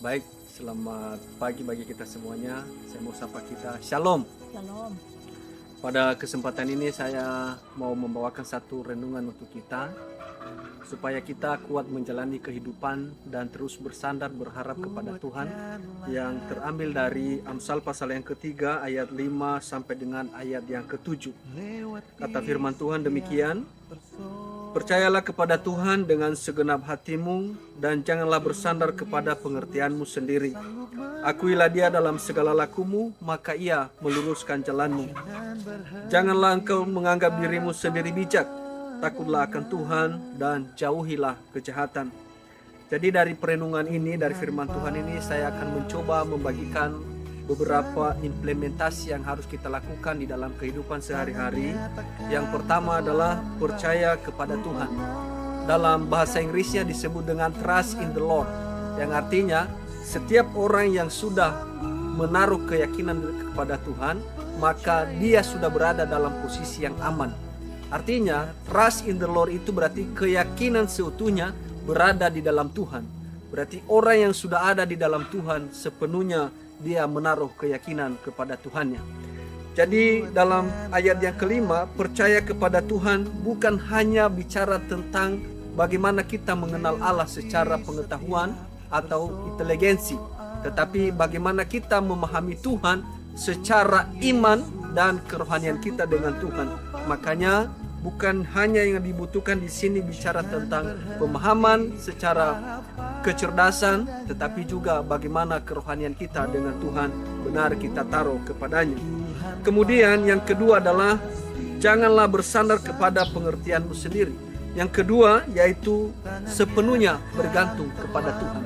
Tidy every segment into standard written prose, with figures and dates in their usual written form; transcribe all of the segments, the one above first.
Baik, selamat pagi bagi kita semuanya. Saya mau sapa kita Shalom. Shalom. Pada kesempatan ini saya mau membawakan satu renungan untuk kita supaya kita kuat menjalani kehidupan dan terus bersandar berharap kepada Tuhan, yang terambil dari Amsal pasal yang ketiga ayat 5 sampai dengan ayat yang ke-7. Kata firman Tuhan demikian: percayalah kepada Tuhan dengan segenap hatimu dan janganlah bersandar kepada pengertianmu sendiri. Akuilah Dia dalam segala lakumu, maka Ia meluruskan jalanmu. Janganlah engkau menganggap dirimu sendiri bijak. Takutlah akan Tuhan dan jauhilah kejahatan. Jadi dari perenungan ini, dari firman Tuhan ini, saya akan mencoba membagikan beberapa implementasi yang harus kita lakukan di dalam kehidupan sehari-hari. Yang pertama adalah percaya kepada Tuhan. Dalam bahasa Inggrisnya disebut dengan trust in the Lord, yang artinya setiap orang yang sudah menaruh keyakinan kepada Tuhan, maka dia sudah berada dalam posisi yang aman. Artinya trust in the Lord itu berarti keyakinan seutuhnya berada di dalam Tuhan. Berarti orang yang sudah ada di dalam Tuhan sepenuhnya dia menaruh keyakinan kepada Tuhannya. Jadi dalam ayat yang kelima, percaya kepada Tuhan bukan hanya bicara tentang bagaimana kita mengenal Allah secara pengetahuan atau inteligensi, tetapi bagaimana kita memahami Tuhan secara iman dan kerohanian kita dengan Tuhan. Makanya bukan hanya yang dibutuhkan di sini bicara tentang pemahaman secara kecerdasan, tetapi juga bagaimana kerohanian kita dengan Tuhan benar kita taruh kepadanya. Kemudian yang kedua adalah janganlah bersandar kepada pengertianmu sendiri. Yang kedua yaitu sepenuhnya bergantung kepada Tuhan.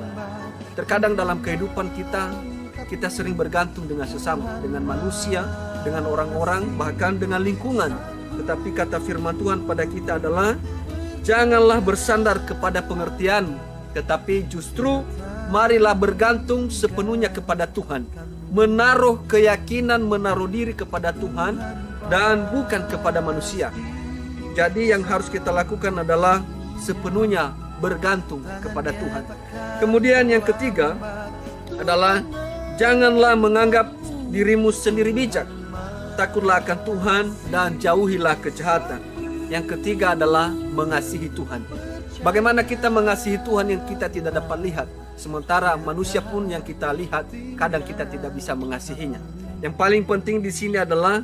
Terkadang dalam kehidupan kita sering bergantung dengan sesama, dengan manusia, dengan orang-orang, bahkan dengan lingkungan. Tetapi kata firman Tuhan pada kita adalah janganlah bersandar kepada pengertian, tetapi justru marilah bergantung sepenuhnya kepada Tuhan. Menaruh keyakinan, menaruh diri kepada Tuhan dan bukan kepada manusia. Jadi yang harus kita lakukan adalah sepenuhnya bergantung kepada Tuhan. Kemudian yang ketiga adalah janganlah menganggap dirimu sendiri bijak. Takutlah akan Tuhan dan jauhilah kejahatan. Yang ketiga adalah mengasihi Tuhan. Bagaimana kita mengasihi Tuhan yang kita tidak dapat lihat, sementara manusia pun yang kita lihat kadang kita tidak bisa mengasihinya. Yang paling penting di sini adalah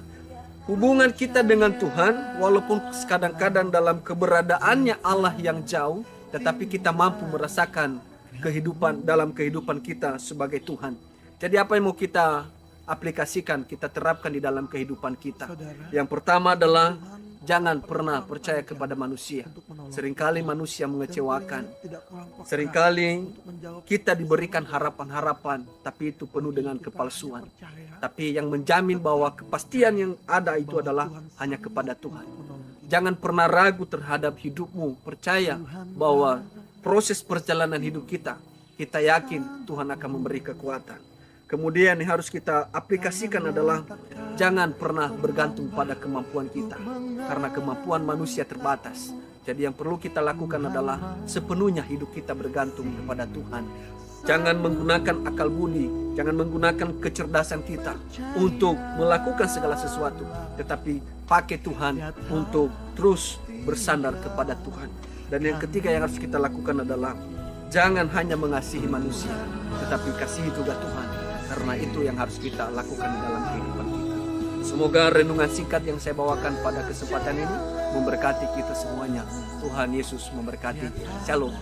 hubungan kita dengan Tuhan, walaupun kadang-kadang dalam keberadaannya Allah yang jauh, tetapi kita mampu merasakan kehidupan dalam kehidupan kita sebagai Tuhan. Jadi apa yang mau kita aplikasikan, kita terapkan di dalam kehidupan kita? Yang pertama adalah jangan pernah percaya kepada manusia. Seringkali manusia mengecewakan. Seringkali kita diberikan harapan-harapan, tapi itu penuh dengan kepalsuan. Tapi yang menjamin bahwa kepastian yang ada itu adalah hanya kepada Tuhan. Jangan pernah ragu terhadap hidupmu. Percaya bahwa proses perjalanan hidup kita yakin Tuhan akan memberi kekuatan. Kemudian yang harus kita aplikasikan adalah jangan pernah bergantung pada kemampuan kita, karena kemampuan manusia terbatas. Jadi yang perlu kita lakukan adalah sepenuhnya hidup kita bergantung kepada Tuhan. Jangan menggunakan akal budi, jangan menggunakan kecerdasan kita untuk melakukan segala sesuatu, tetapi pakai Tuhan untuk terus bersandar kepada Tuhan. Dan yang ketiga yang harus kita lakukan adalah jangan hanya mengasihi manusia, tetapi kasihi juga Tuhan. Karena itu yang harus kita lakukan di dalam kehidupan kita. Semoga renungan singkat yang saya bawakan pada kesempatan ini memberkati kita semuanya. Tuhan Yesus memberkati. Shalom.